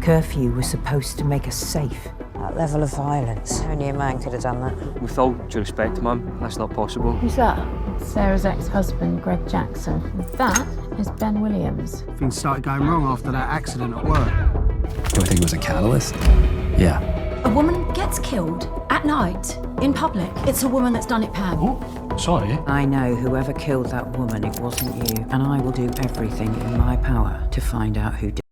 Curfew was supposed to make us safe. That level of violence, only a man could have done that. With all due respect, Mum, that's not possible. Who's that? Sarah's ex-husband, Greg Jackson. And that is Ben Williams. Things started going wrong after that accident at work. Do I think it was a catalyst? Yeah. A woman gets killed at night, in public. It's a woman that's done it, Pam. Oh, sorry. I know whoever killed that woman, it wasn't you. And I will do everything in my power to find out who did.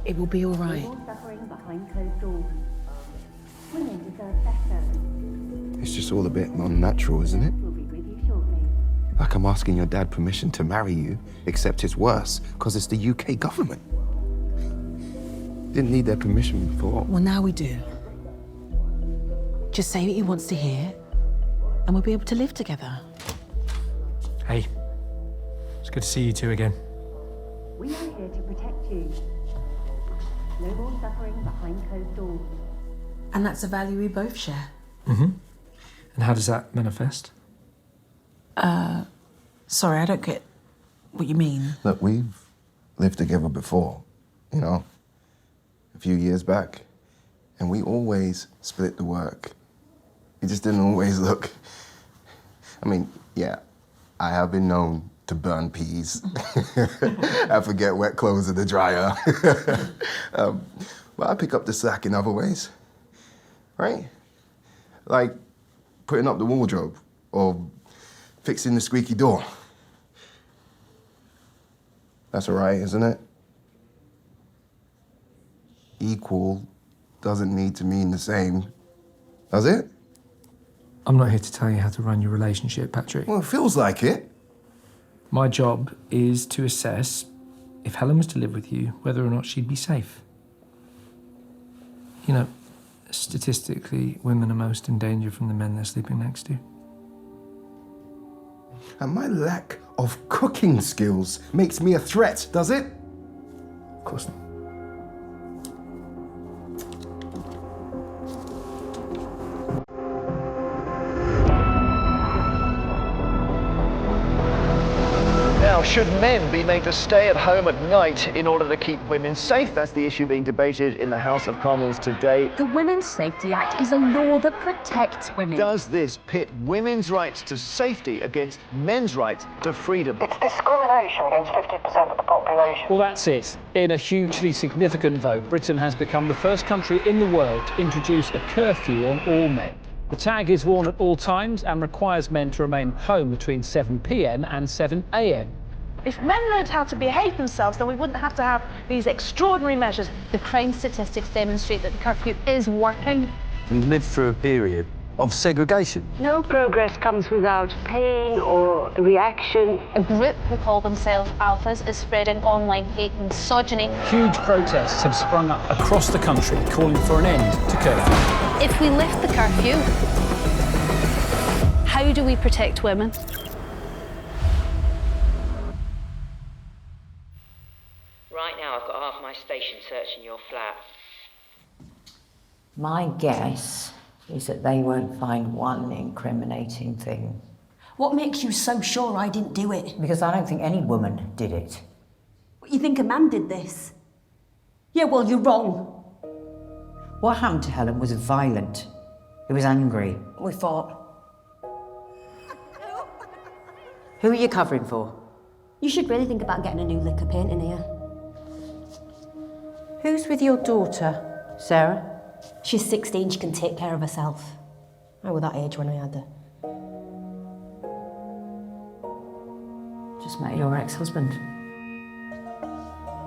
It will be all right. Suffering behind closed doors. Women deserve better. It's just all a bit unnatural, isn't it? We'll be with you shortly. Like I'm asking your dad permission to marry you, except it's worse, because it's the UK government. Didn't need their permission before. Well, now we do. Just say what he wants to hear, and we'll be able to live together. Hey, it's good to see you two again. We are here to protect you. No more suffering behind closed doors. And that's a value we both share. Mm-hmm. And how does that manifest? Sorry, I don't get what you mean. Look, we've lived together before, you know, a few years back, and we always split the work. It just didn't always look... I mean, yeah, I have been known to burn peas. I forget wet clothes in the dryer. But I pick up the slack in other ways, right? Like putting up the wardrobe or fixing the squeaky door. That's all right, isn't it? Equal doesn't need to mean the same, does it? I'm not here to tell you how to run your relationship, Patrick. Well, it feels like it. My job is to assess, if Helen was to live with you, whether or not she'd be safe. You know, statistically, women are most in danger from the men they're sleeping next to. And my lack of cooking skills makes me a threat, does it? Of course not. Now, should men be made to stay at home at night in order to keep women safe? That's the issue being debated in the House of Commons today. The Women's Safety Act is a law that protects women. Does this pit women's rights to safety against men's rights to freedom? It's discrimination against 50% of the population. Well, that's it. In a hugely significant vote, Britain has become the first country in the world to introduce a curfew on all men. The tag is worn at all times and requires men to remain home between 7 p.m. and 7 a.m. If men learned how to behave themselves, then we wouldn't have to have these extraordinary measures. The crime statistics demonstrate that the curfew is working. We lived through a period of segregation. No progress comes without pain or reaction. A group who call themselves alphas is spreading online hate and misogyny. Huge protests have sprung up across the country calling for an end to curfew. If we lift the curfew, how do we protect women? Right now, I've got half my station searching your flat. My guess is that they won't find one incriminating thing. What makes you so sure I didn't do it? Because I don't think any woman did it. You think a man did this? Yeah, well, you're wrong. What happened to Helen was violent. It was angry. We fought. Who are you covering for? You should really think about getting a new lick of paint in here. Who's with your daughter, Sarah? She's 16, she can take care of herself. I was that age when I had her. just met your ex-husband.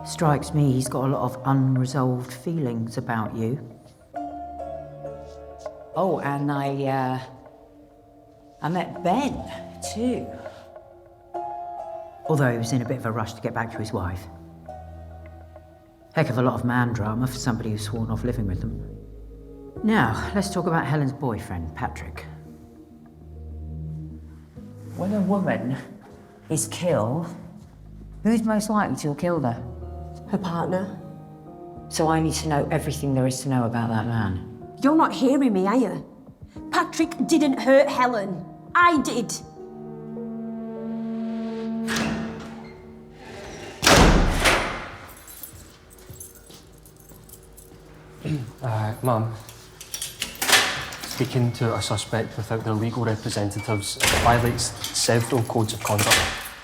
Strikes me he's got a lot of unresolved feelings about you. Oh, and I met Ben, too. Although he was in a bit of a rush to get back to his wife. Heck of a lot of man drama for somebody who's sworn off living with them. Now, let's talk about Helen's boyfriend, Patrick. When a woman is killed, who's most likely to have killed her? Her partner. So I need to know everything there is to know about that man. You're not hearing me, are you? Patrick didn't hurt Helen. I did. Ma'am, speaking to a suspect without their legal representatives violates several codes of conduct.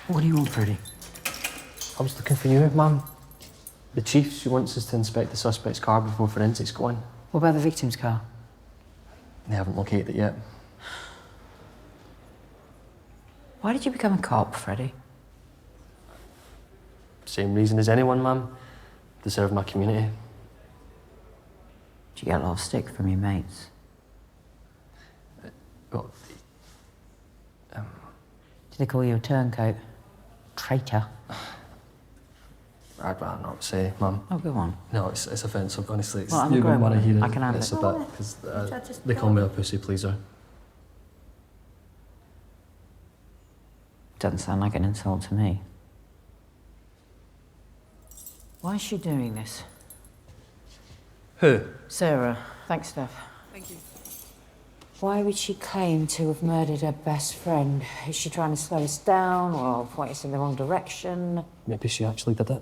What do you want, Freddie? I was looking for you, ma'am. The chief, she wants us to inspect the suspect's car before forensics go in. What about the victim's car? They haven't located it yet. Why did you become a cop, Freddie? Same reason as anyone, ma'am. To serve my community. Did you get a lot of stick from your mates? Well, Did they call you a turncoat? Traitor? I'd rather not say, ma'am. Oh, go on. No, it's offensive, honestly. It's, Well, I'm a you grown don't want to woman. hear it. I can handle It's it. a bit, because they call me a pussy pleaser. Doesn't sound like an insult to me. Why is she doing this? Who? Sarah. Thanks, Steph. Thank you. Why would she claim to have murdered her best friend? Is she trying to slow us down or point us in the wrong direction? Maybe she actually did it.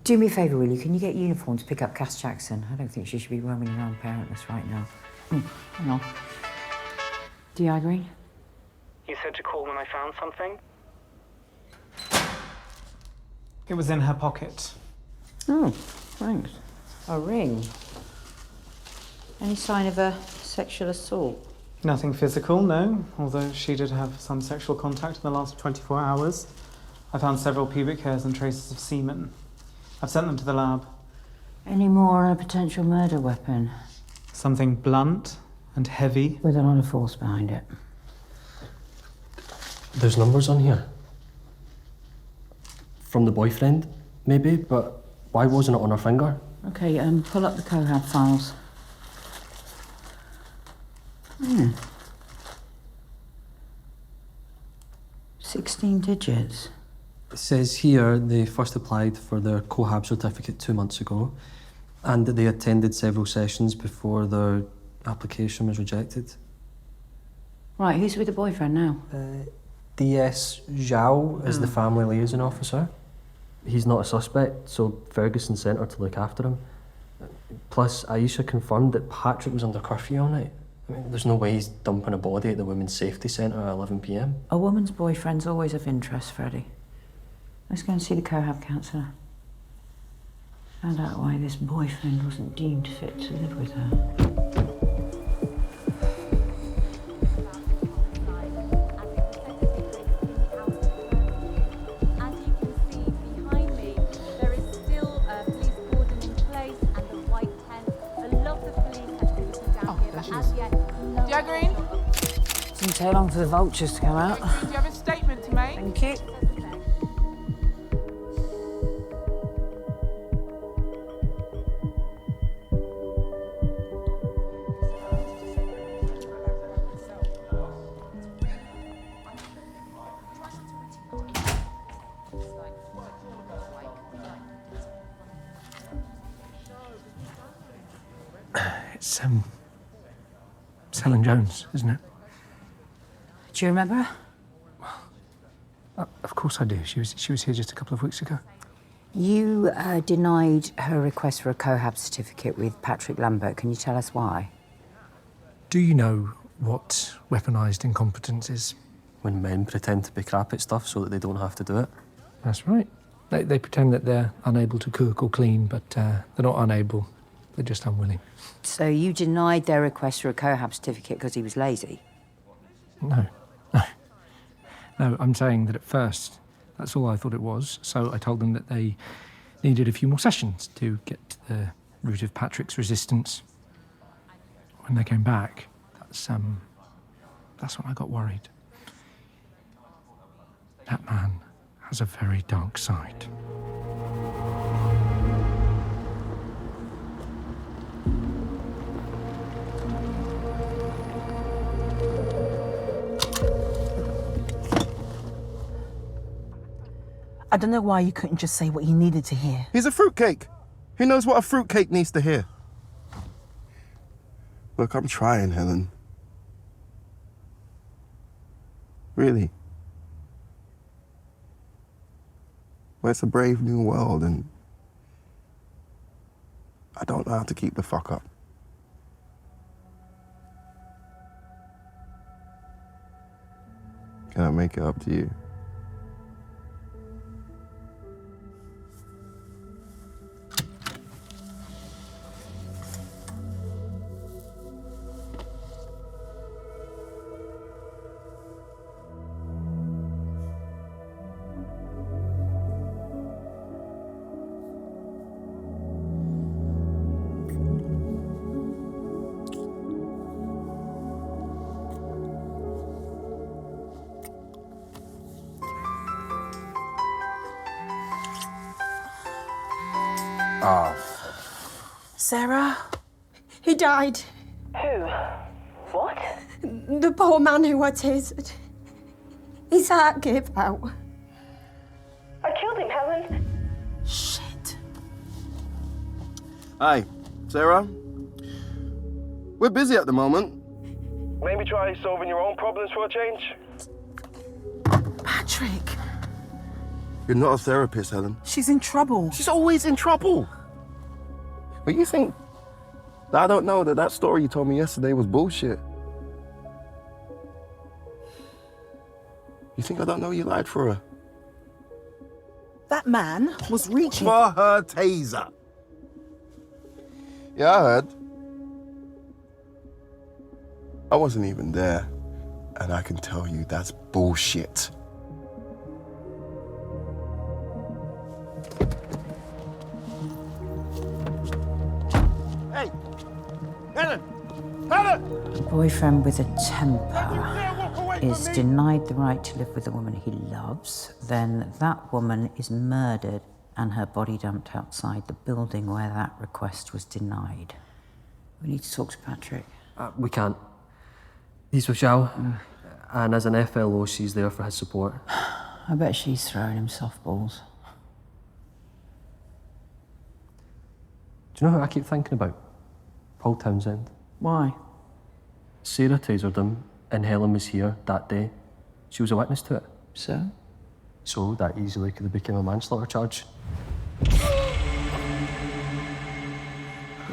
Do me a favour, will you? Can you get uniform to pick up Cass Jackson? I don't think she should be roaming around parentless right now. Hang on. D.I. Green? You said to call when I found something? It was in her pocket. Oh, thanks. A ring. Any sign of a sexual assault? Nothing physical, no, although she did have some sexual contact in the last 24 hours. I found several pubic hairs and traces of semen. I've sent them to the lab. Any more on a potential murder weapon? Something blunt and heavy. With a lot of force behind it. There's numbers on here. From the boyfriend, maybe, but why wasn't it on her finger? Okay, pull up the Cohab files. 16 digits. It says here they first applied for their Cohab certificate 2 months ago and that they attended several sessions before their application was rejected. Right, who's with the boyfriend now? DS Zhao is the family liaison officer. He's not a suspect, so Ferguson sent her to look after him. Plus, Aisha confirmed that Patrick was under curfew all night. I mean, there's no way he's dumping a body at the Women's Safety Centre at 11 p.m. A woman's boyfriend's always of interest, Freddie. Let's go and see the Cohab counsellor. Find out why this boyfriend wasn't deemed fit to live with her. Green? Didn't take long for the vultures to come out. Do you have a statement to make? Thank you. It's Helen Jones, isn't it? Do you remember her? Of course I do. She was here just a couple of weeks ago. You denied her request for a Cohab certificate with Patrick Lambert. Can you tell us why? Do you know what weaponised incompetence is? When men pretend to be crap at stuff so that they don't have to do it. That's right. They pretend that they're unable to cook or clean, but they're not unable. They're just unwilling. So you denied their request for a Cohab certificate because he was lazy? No. No, I'm saying that at first, that's all I thought it was. So I told them that they needed a few more sessions to get to the root of Patrick's resistance. When they came back, that's when I got worried. That man has a very dark side. I don't know why you couldn't just say what he needed to hear. He's a fruitcake. He knows what a fruitcake needs to hear. Look, I'm trying, Helen. Really. But it's a brave new world, and I don't know how to keep the fuck up. Can I make it up to you? Sarah, he died. Who? What? The poor man who I tasered. His heart gave out. I killed him, Helen. Shit. Hi, Sarah. We're busy at the moment. Maybe try solving your own problems for a change? Patrick. You're not a therapist, Helen. She's in trouble. She's always in trouble. But you think that I don't know that story you told me yesterday was bullshit? You think I don't know you lied for her? That man was reaching for her taser. Yeah, I heard. I wasn't even there, and I can tell you that's bullshit. Hey! Helen! Helen! A boyfriend with a temper is denied the right to live with a woman he loves, then that woman is murdered and her body dumped outside the building where that request was denied. We need to talk to Patrick. We can't. He's with Zhao, and as an FLO, she's there for his support. I bet she's throwing him softballs. Do you know who I keep thinking about? Paul Townsend. Why? Sarah tasered him, and Helen was here that day. She was a witness to it. So? So that easily could have become a manslaughter charge.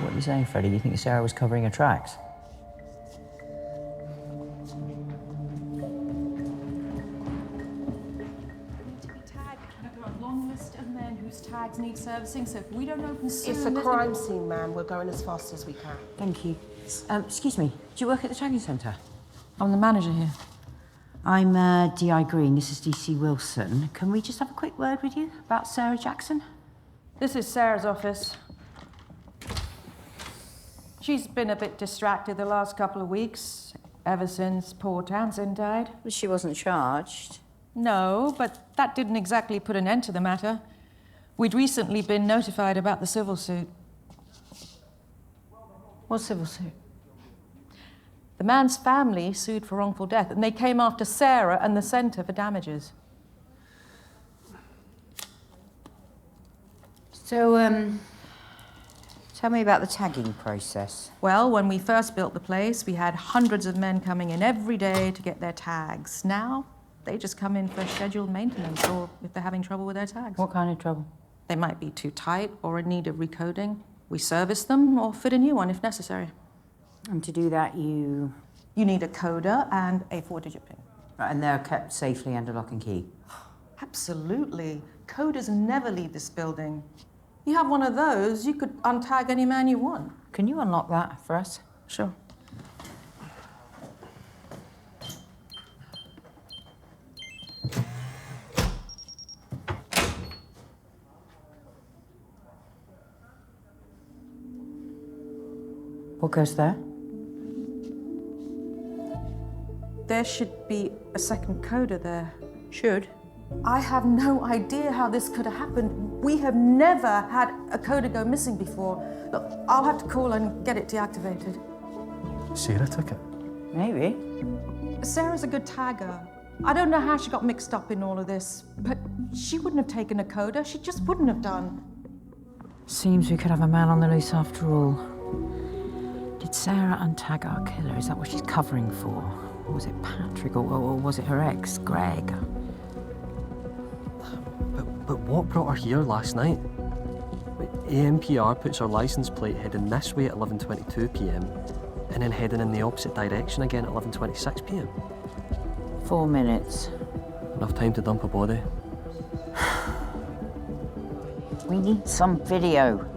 What are you saying, Freddie? You think Sarah was covering her tracks? Tags need servicing, so if we don't open soon... It's a crime scene, ma'am. We're going as fast as we can. Thank you. Excuse me, do you work at the tagging centre? I'm the manager here. I'm D.I. Green, this is D.C. Wilson. Can we just have a quick word with you about Sarah Jackson? This is Sarah's office. She's been a bit distracted the last couple of weeks, ever since poor Townsend died. Well, she wasn't charged. No, but that didn't exactly put an end to the matter. We'd recently been notified about the civil suit. What civil suit? The man's family sued for wrongful death, and they came after Sarah and the centre for damages. So, tell me about the tagging process. Well, when we first built the place, we had hundreds of men coming in every day to get their tags. Now, they just come in for scheduled maintenance, or if they're having trouble with their tags. What kind of trouble? They might be too tight or in need of recoding. We service them or fit a new one if necessary. And to do that, you need a coder and a 4-digit PIN. Right, and they're kept safely under lock and key? Absolutely. Coders never leave this building. You have one of those, you could untag any man you want. Can you unlock that for us? Sure. What goes there? There should be a second coder there. Should? I have no idea how this could have happened. We have never had a coder go missing before. Look, I'll have to call and get it deactivated. Sarah took it. Maybe. Sarah's a good tagger. I don't know how she got mixed up in all of this, but she wouldn't have taken a coder. She just wouldn't have done. Seems we could have a man on the loose after all. Did Sarah untag our killer? Is that what she's covering for? Or was it Patrick, or was it her ex, Greg? But what brought her here last night? AMPR puts her licence plate heading this way at 11:22 p.m. and then heading in the opposite direction again at 11:26 p.m. 4 minutes. Enough time to dump a body. We need some video.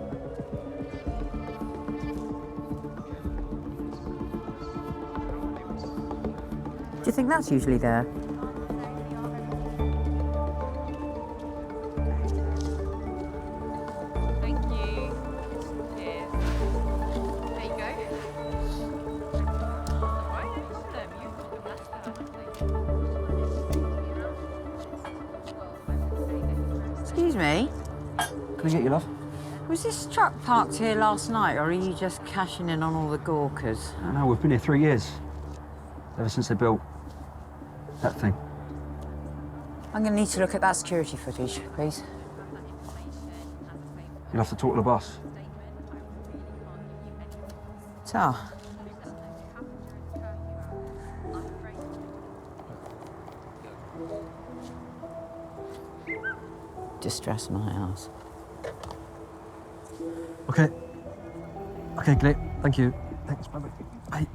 Do you think that's usually there? Thank you. Cheers. There you go. Excuse me? Can I get you, love? Was this truck parked here last night, or are you just cashing in on all the gawkers? No, we've been here 3 years. Ever since they built that thing. I'm going to need to look at that security footage, please. You'll have to talk to the boss. So. Distress my ass. Okay. Okay, great. Thank you. Thanks, bye-bye.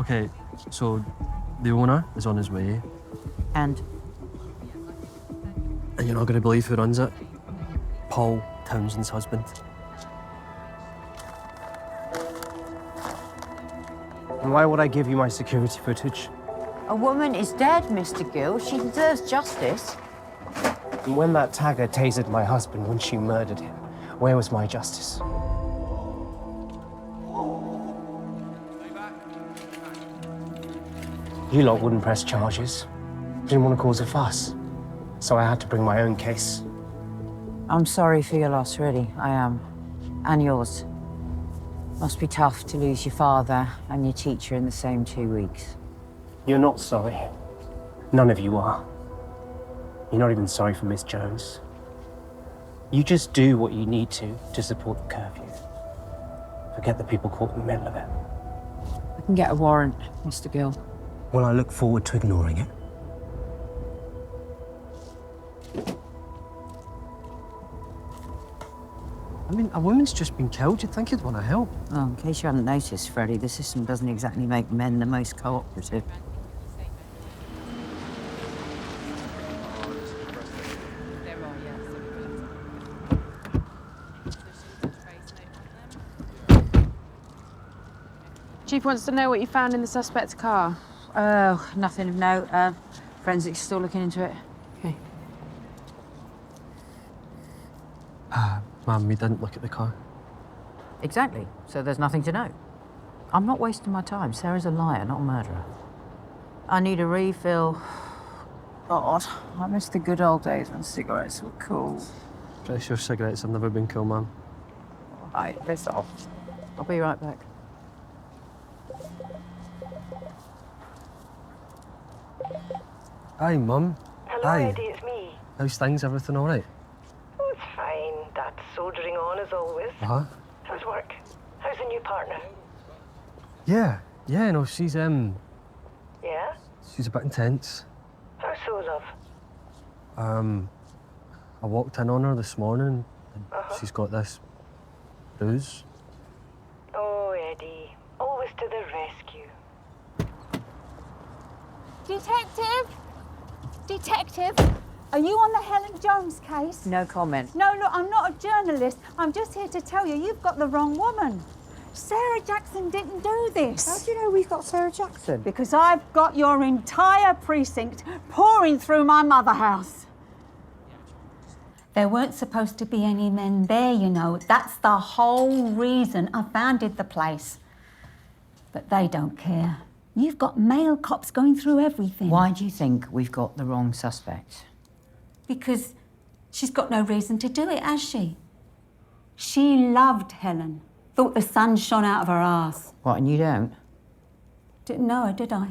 Okay, so the owner is on his way. And you're not going to believe who runs it? Paul, Townsend's husband. And why would I give you my security footage? a woman is dead, Mr. Gill. She deserves justice. And when that tagger tasered my husband when she murdered him, where was my justice? You lot wouldn't press charges. Didn't want to cause a fuss. So I had to bring my own case. I'm sorry for your loss, really. I am. And yours. Must be tough to lose your father and your teacher in the same 2 weeks. You're not sorry. None of you are. You're not even sorry for Miss Jones. You just do what you need to support the curfew. Forget the people caught in the middle of it. I can get a warrant, Mr. Gill. Well, I look forward to ignoring it. I mean, a woman's just been killed. You'd think you'd want to help. Oh, in case you hadn't noticed, Freddie, the system doesn't exactly make men the most cooperative. Chief wants to know what you found in the suspect's car. Oh, nothing of note. Forensics still looking into it. Okay. Ma'am, we didn't look at the car. Exactly. So there's nothing to know. I'm not wasting my time. Sarah's a liar, not a murderer. I need a refill. God, I miss the good old days when cigarettes were cool. Pretty sure cigarettes have never been cool, ma'am. Right, piss off. I'll be right back. Hi, Mum. Hello, Hi. Eddie, it's me. How's things? Everything all right? Oh, it's fine. That's soldiering on as always. Uh-huh. How's work? How's the new partner? Yeah, no, she's, Yeah? she's a bit intense. How so, love? I walked in on her this morning, and she's got this bruise. Oh, Eddie. Always to the rescue. Detective, are you on the Helen Jones case? No comment. No, look, I'm not a journalist. I'm just here to tell you, you've got the wrong woman. Sarah Jackson didn't do this. How do you know we've got Sarah Jackson? Because I've got your entire precinct pouring through my mother house. There weren't supposed to be any men there, you know. That's the whole reason I founded the place. But they don't care. You've got male cops going through everything. Why do you think we've got the wrong suspect? Because she's got no reason to do it, has she? She loved Helen. Thought the sun shone out of her arse. What, and you don't? Didn't know her, did I?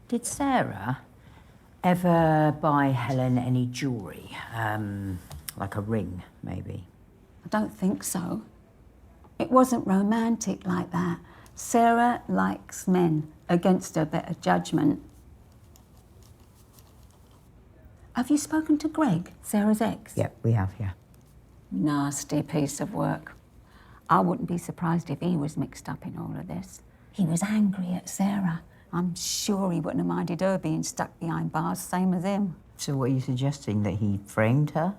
Did Sarah ever buy Helen any jewellery? Like a ring, maybe? I don't think so. It wasn't romantic like that. Sarah likes men against her better judgment. Have you spoken to Greg, Sarah's ex? Yep, we have, yeah. Nasty piece of work. I wouldn't be surprised if he was mixed up in all of this. He was angry at Sarah. I'm sure he wouldn't have minded her being stuck behind bars, same as him. So what are you suggesting, that he framed her?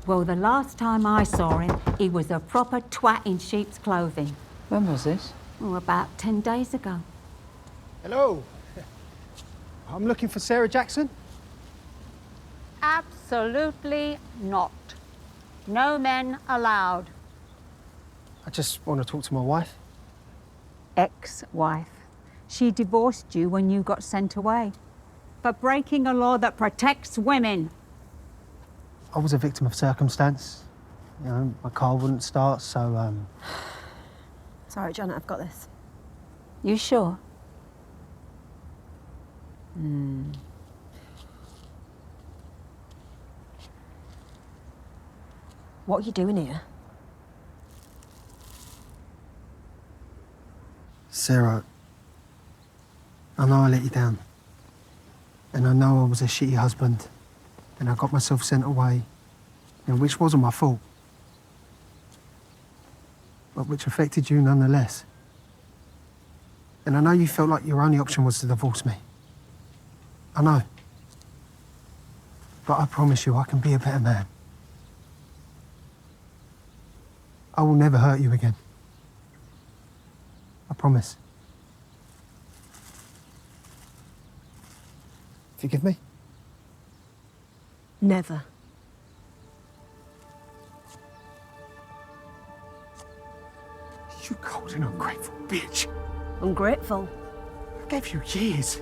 Well, the last time I saw him, he was a proper twat in sheep's clothing. When was this? Oh, about 10 days ago. Hello. I'm looking for Sarah Jackson. Absolutely not. No men allowed. I just want to talk to my wife. Ex-wife. She divorced you when you got sent away for breaking a law that protects women. I was a victim of circumstance. You know, my car wouldn't start, so, Sorry, John, I've got this. You sure? What are you doing here? Sarah, I know I let you down. And I know I was a shitty husband. And I got myself sent away, and which wasn't my fault. But which affected you nonetheless. And I know you felt like your only option was to divorce me. I know. But I promise you I can be a better man. I will never hurt you again. I promise. Forgive me? Never. You cold and ungrateful bitch. Ungrateful? I gave you years.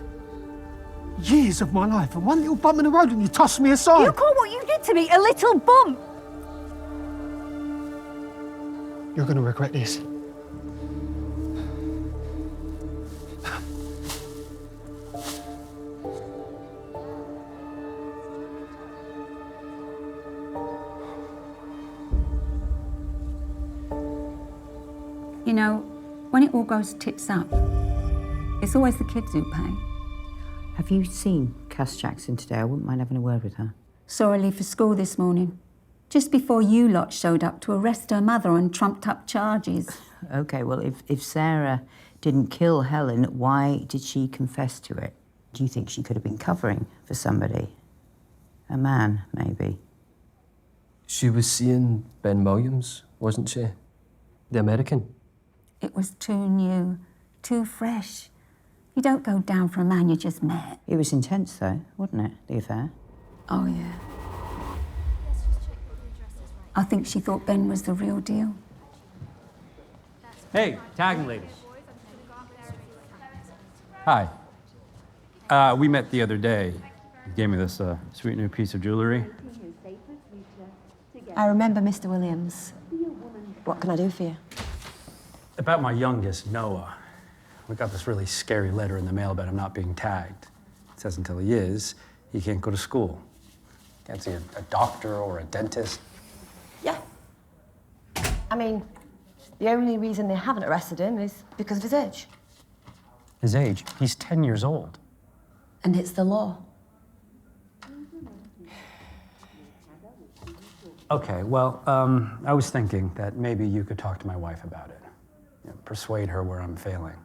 Years of my life, and one little bump in the road and you tossed me aside. You call what you did to me a little bump? You're gonna regret this. You know, when it all goes tits up, it's always the kids who pay. Have you seen Cass Jackson today? I wouldn't mind having a word with her. Saw her leave for school this morning, just before you lot showed up to arrest her mother on trumped-up charges. OK, well, if Sarah didn't kill Helen, why did she confess to it? Do you think she could have been covering for somebody? A man, maybe? She was seeing Ben Williams, wasn't she? The American. It was too new, too fresh. You don't go down for a man you just met. It was intense, though, wasn't it, the affair? Oh, yeah. I think she thought Ben was the real deal. Hey, tagging lady. Hi. We met the other day. You gave me this sweet new piece of jewelry. I remember Mr. Williams. What can I do for you? About my youngest, Noah. We got this really scary letter in the mail about him not being tagged. It says until he is, he can't go to school. Can't see a doctor or a dentist. Yeah. I mean, the only reason they haven't arrested him is because of his age. His age? He's 10 years old. And it's the law. Okay, well, I was thinking that maybe you could talk to my wife about it. You know, persuade her where I'm failing.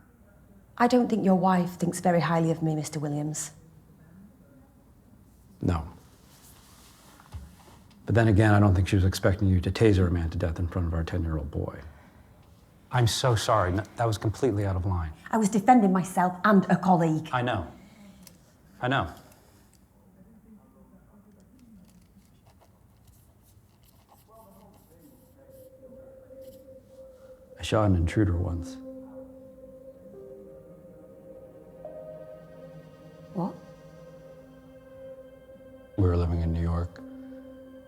I don't think your wife thinks very highly of me, Mr. Williams. No. But then again, I don't think she was expecting you to taser a man to death in front of our 10-year-old boy. I'm so sorry. That was completely out of line. I was defending myself and a colleague. I know. I know. I shot an intruder once. What? We were living in New York.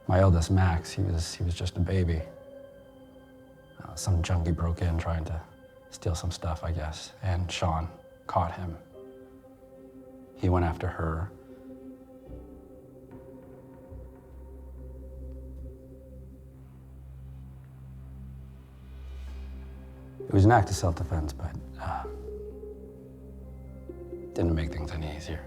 My eldest, Max, he was just a baby. Some junkie broke in trying to steal some stuff, I guess, and Sean caught him. He went after her. It was an act of self-defense, but didn't make things any easier.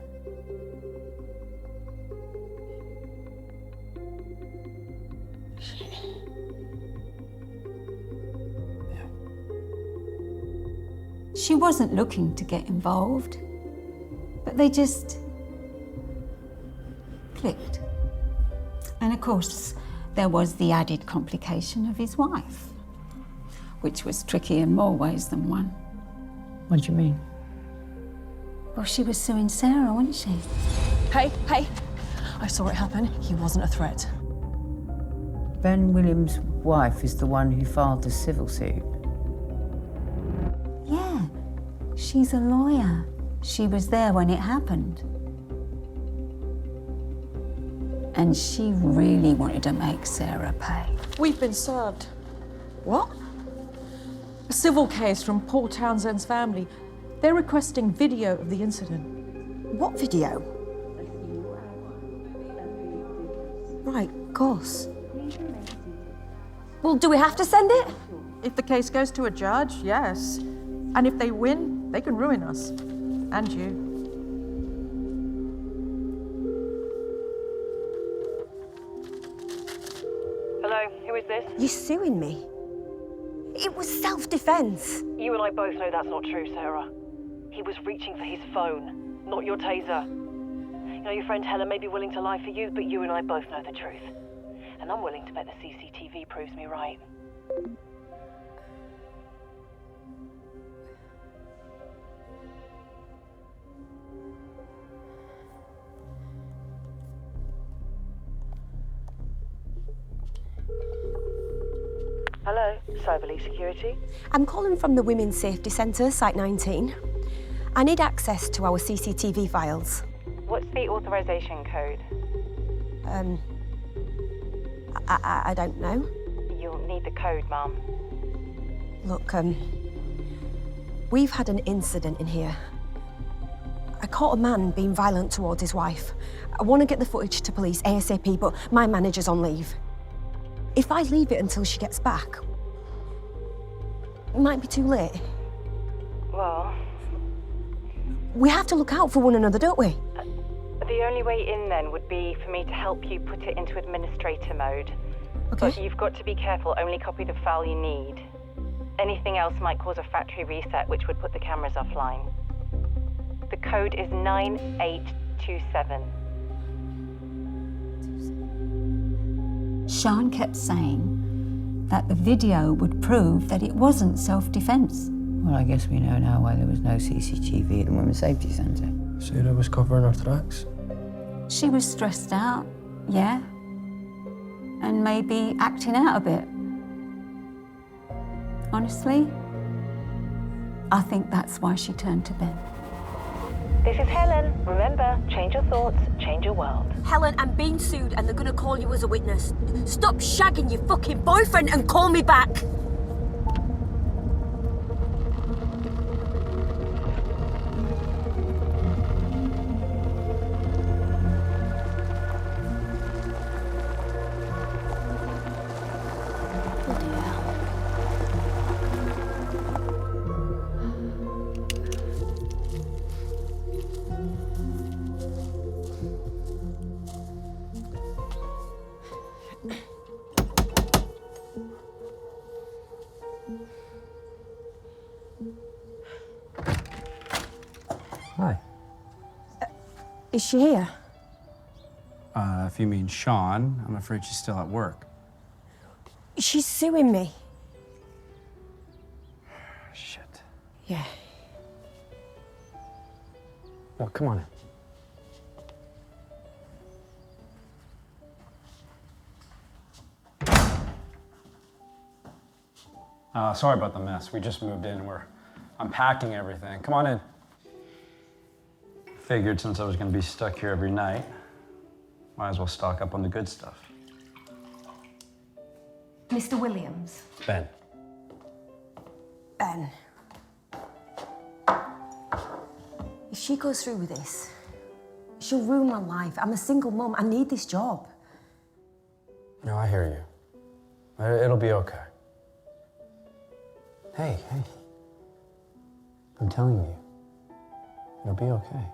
She wasn't looking to get involved, but they just clicked. And of course, there was the added complication of his wife, which was tricky in more ways than one. What do you mean? Well, she was suing Sarah, wasn't she? Hey, I saw it happen. He wasn't a threat. Ben Williams' wife is the one who filed the civil suit. Yeah, she's a lawyer. She was there when it happened. And she really wanted to make Sarah pay. We've been served. What? A civil case from Paul Townsend's family. They're requesting video of the incident. What video? Right, course. Well, do we have to send it? If the case goes to a judge, yes. And if they win, they can ruin us. And you. Hello, who is this? You're suing me. It was self-defense. You and I both know that's not true, Sarah. He was reaching for his phone, not your taser. You know, your friend Helen may be willing to lie for you, but you and I both know the truth. And I'm willing to bet the CCTV proves me right. Hello, Cyberly Security. I'm calling from the Women's Safety Centre, Site 19. I need access to our CCTV files. What's the authorization code? I don't know. You'll need the code, Mum. Look, we've had an incident in here. I caught a man being violent towards his wife. I want to get the footage to police ASAP, but my manager's on leave. If I leave it until she gets back, it might be too late. Well, we have to look out for one another, don't we? The only way in then would be for me to help you put it into administrator mode. Okay. But you've got to be careful, only copy the file you need. Anything else might cause a factory reset, which would put the cameras offline. The code is 9827. Sean kept saying that the video would prove that it wasn't self-defense. Well, I guess we know now why there was no CCTV at the Women's Safety Centre. Sarah was covering her tracks. She was stressed out, yeah, and maybe acting out a bit. Honestly, I think that's why she turned to Ben. This is Helen. Remember, change your thoughts, change your world. Helen, I'm being sued and they're gonna call you as a witness. Stop shagging your fucking boyfriend and call me back. Hi. Is she here? If you mean Sean, I'm afraid she's still at work. She's suing me. Shit. Yeah. Oh, come on. Sorry about the mess. We just moved in. We're unpacking everything. Come on in. Figured since I was going to be stuck here every night, might as well stock up on the good stuff. Mr. Williams. Ben. Ben. If she goes through with this, she'll ruin my life. I'm a single mum. I need this job. No, I hear you. It'll be okay. Hey. I'm telling you. It'll be okay.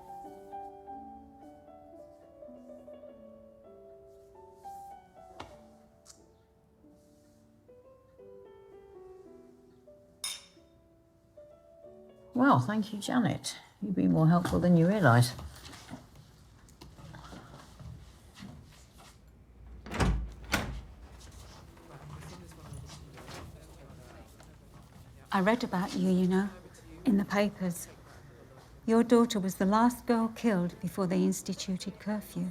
Well, thank you, Janet. You've been more helpful than you realise. I read about you, you know, in the papers. Your daughter was the last girl killed before they instituted curfew.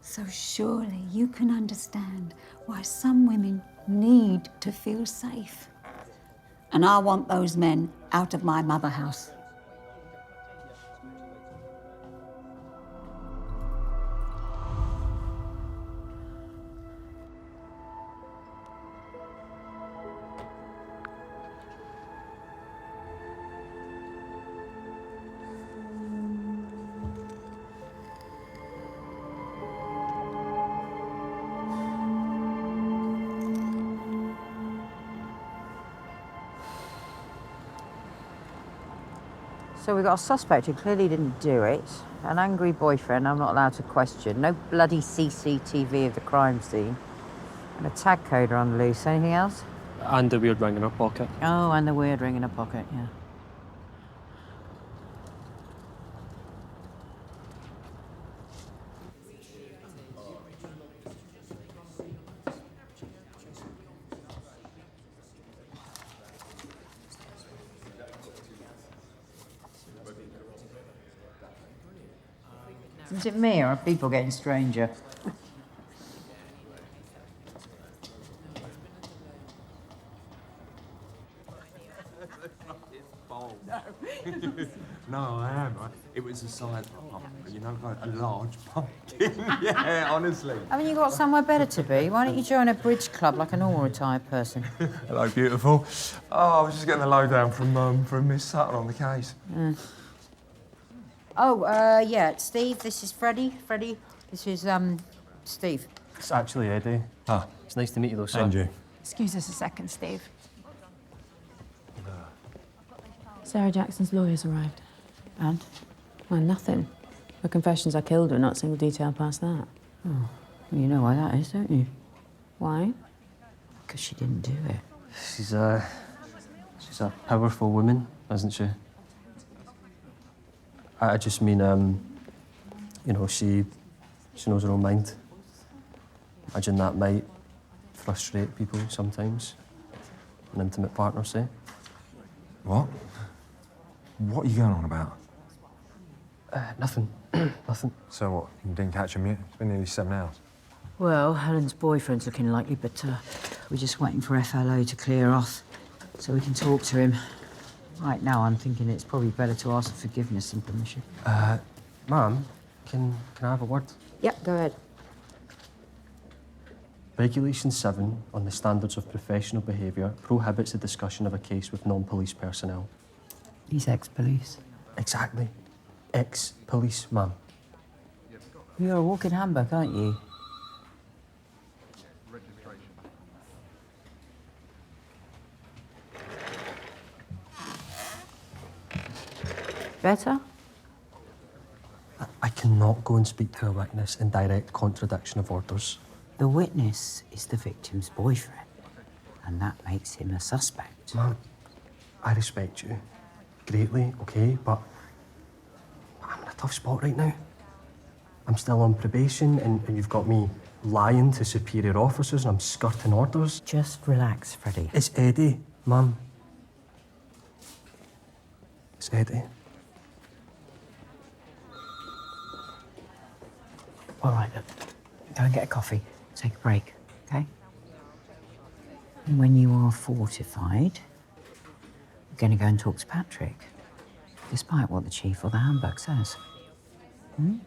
So surely you can understand why some women need to feel safe. And I want those men out of my mother house. So we've got a suspect who clearly didn't do it, an angry boyfriend I'm not allowed to question, no bloody CCTV of the crime scene, and a tag coder on the loose. Anything else? And the weird ring in her pocket. Oh, and the weird ring in her pocket, yeah. Is it me, or are people getting stranger? No, I am. It was a size, like a large pumpkin. Yeah, honestly. Haven't you got somewhere better to be? Why don't you join a bridge club like a normal retired person? Hello, beautiful. Oh, I was just getting the lowdown from Miss Sutton on the case. Oh, yeah, Steve, this is Freddie. Freddie, this is, Steve. It's actually Eddie. Ah. It's nice to meet you, though, sir. And you. Excuse us a second, Steve. Sarah Jackson's lawyers arrived. And? Well, nothing. Her confessions I killed her, not a single detail past that. Oh, well, you know why that is, don't you? Why? Because she didn't do it. She's a powerful woman, isn't she? I just mean, you know, she knows her own mind. Imagine that might frustrate people sometimes. An intimate partner, say. What? What are you going on about? Nothing. Nothing. So what? You didn't catch him yet? It's been nearly 7 hours. Well, Helen's boyfriend's looking likely, but we're just waiting for FLO to clear off so we can talk to him. Right now, I'm thinking it's probably better to ask for forgiveness and permission. Ma'am, can I have a word? Yep, go ahead. Regulation 7 on the standards of professional behaviour prohibits the discussion of a case with non-police personnel. He's ex-police. Exactly. Ex-police, ma'am. You're a walking handbook, aren't you? Better? I cannot go and speak to a witness in direct contradiction of orders. The witness is the victim's boyfriend, and that makes him a suspect. Ma'am, I respect you greatly, okay, but I'm in a tough spot right now. I'm still on probation, and you've got me lying to superior officers, and I'm skirting orders. Just relax, Freddie. It's Eddie, Mum. It's Eddie. All right, look, go and get a coffee. Take a break, okay? And when you are fortified, you're going to go and talk to Patrick, despite what the chief or the handbook says. Hmm?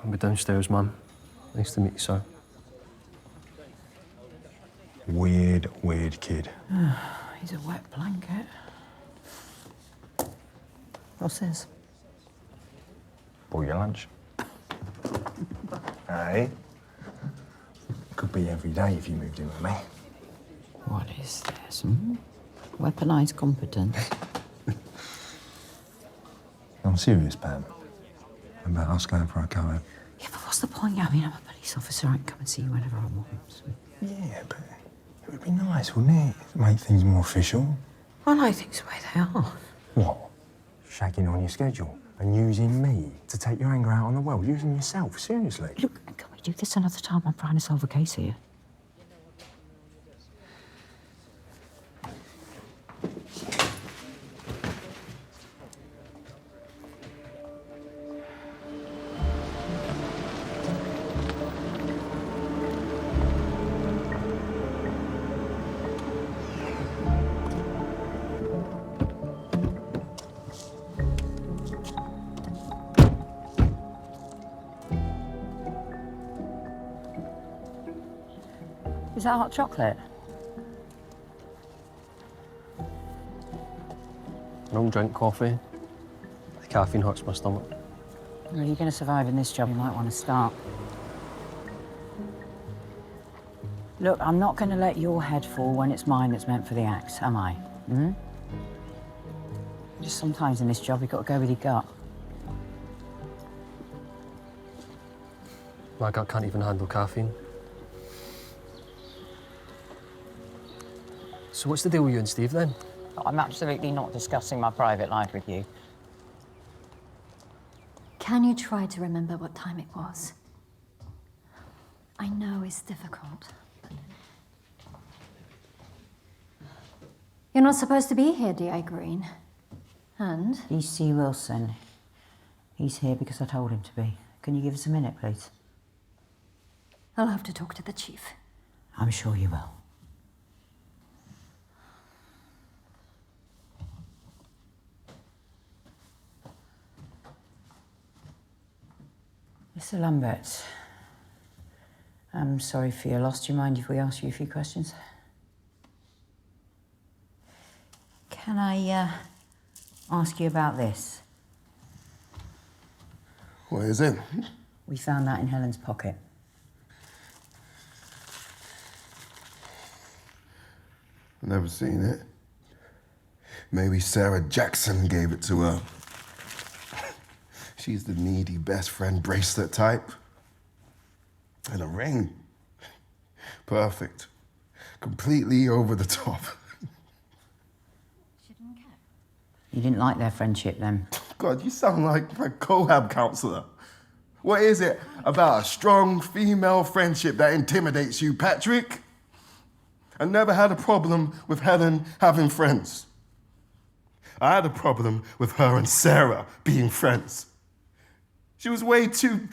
I'll be downstairs, Mum. Nice to meet you, sir. Weird, weird kid. He's a wet blanket. What's this? Bought your lunch. Hey? Could be every day if you moved in with me. What is this? Hmm? Weaponised competence. I'm serious, Pam. About us going for a go home. Yeah, but what's the point? I mean, I'm a police officer. I can come and see you whenever I want. Yeah, but it would be nice, wouldn't it? To make things more official. I like things the way they are. What? Shagging on your schedule and using me to take your anger out on the world. Using yourself, seriously. Look, can we do this another time? I'm trying to solve a case here. Is that hot chocolate? I don't drink coffee. The caffeine hurts my stomach. Well, you're going to survive in this job. You might want to start. Look, I'm not going to let your head fall when it's mine that's meant for the axe, am I? Hmm? Just sometimes in this job, you've got to go with your gut. My gut can't even handle caffeine. So what's the deal with you and Steve, then? I'm absolutely not discussing my private life with you. Can you try to remember what time it was? I know it's difficult, but... You're not supposed to be here, D.I. Green. And? D.C. Wilson. He's here because I told him to be. Can you give us a minute, please? I'll have to talk to the chief. I'm sure you will. Mr. Lambert, I'm sorry for your loss. Do you mind if we ask you a few questions? Can I ask you about this? What is it? We found that in Helen's pocket. I've never seen it. Maybe Sarah Jackson gave it to her. She's the needy best friend bracelet type. And a ring. Perfect. Completely over the top. She didn't care. You didn't like their friendship then? God, you sound like my cohab counselor. What is it about a strong female friendship that intimidates you, Patrick? I never had a problem with Helen having friends. I had a problem with her and Sarah being friends. She was way too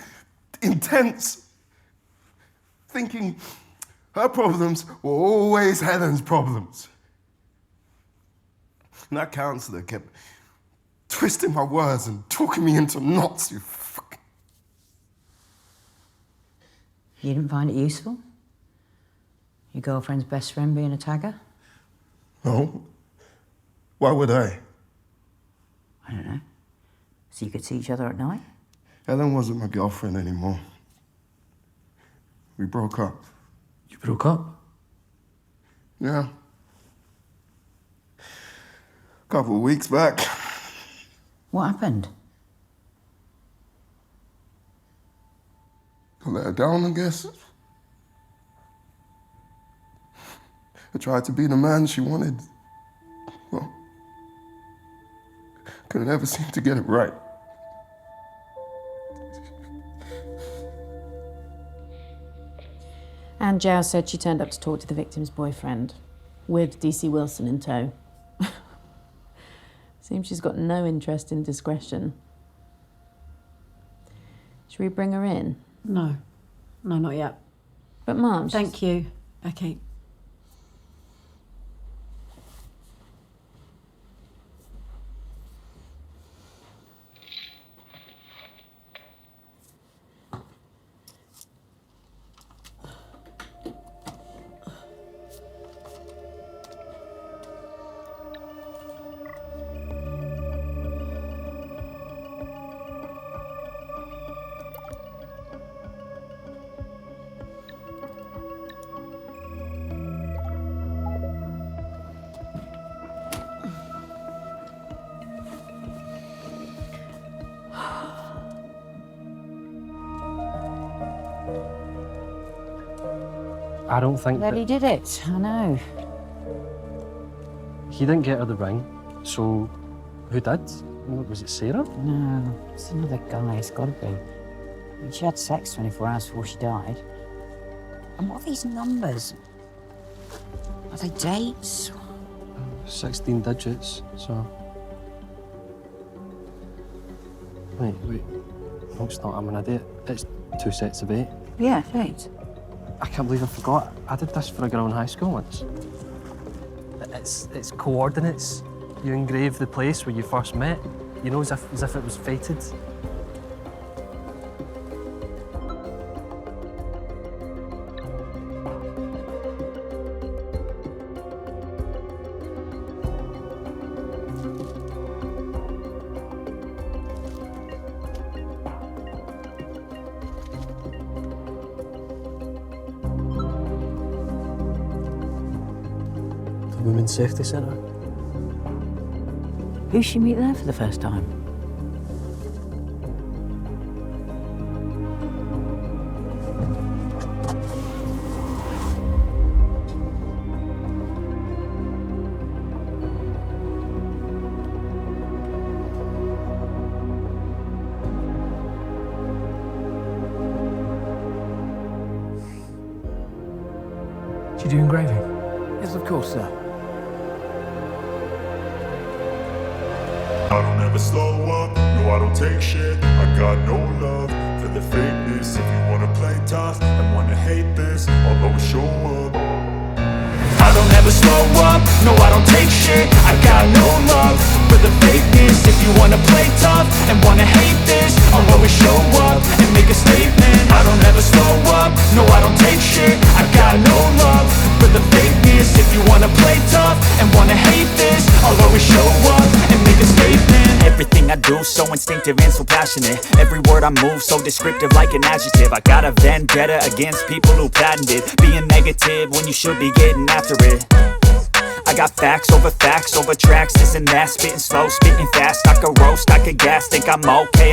intense, thinking her problems were always Helen's problems. And that counselor kept twisting my words and talking me into knots, you fuck. You didn't find it useful? Your girlfriend's best friend being a tagger? No. Why would I? I don't know. So you could see each other at night? Helen wasn't my girlfriend anymore. We broke up. You broke up? Yeah. A couple of weeks back. What happened? I let her down, I guess. I tried to be the man she wanted. Well, couldn't ever seem to get it right. And Giles said she turned up to talk to the victim's boyfriend, with DC Wilson in tow. Seems she's got no interest in discretion. Should we bring her in? No, not yet. But Mum... Thank you. Okay. I don't think That he did it, I know. he didn't get her the ring, so who did? Was it Sarah? No, it's another guy, it's gotta be. I mean, she had sex 24 hours before she died. And what are these numbers? Are they dates? 16 digits, so... Wait. No, it's not, I'm an idiot. It's 2 sets of 8. Yeah, dates. I can't believe I forgot. I did this for a girl in high school once. It's coordinates. You engrave the place where you first met, you know, as if it was fated. The Women's Safety Centre. Who'd she meet there for the first time? Do you do engraving? Yes, of course, sir. I don't ever slow up, no I don't take shit. I got no love for the fakeness. If you wanna play tough and wanna hate this, I'll always show up. I don't ever slow up, no I don't take shit. I got no love for the fakeness. If you wanna play tough and wanna hate this, I'll always show up and make a statement. I don't ever slow up, no I don't take shit. I got no love for the fakeness. If you wanna play tough and wanna hate this, I'll always show up and make a statement. Everything I do so instinctive and so passionate. Every word I move so descriptive like an adjective. I got a vendetta against people who patented being negative when you should be getting after it. I got facts over tracks, this and that. Spitting slow, spitting fast. I could roast, I could gas, think I'm okay.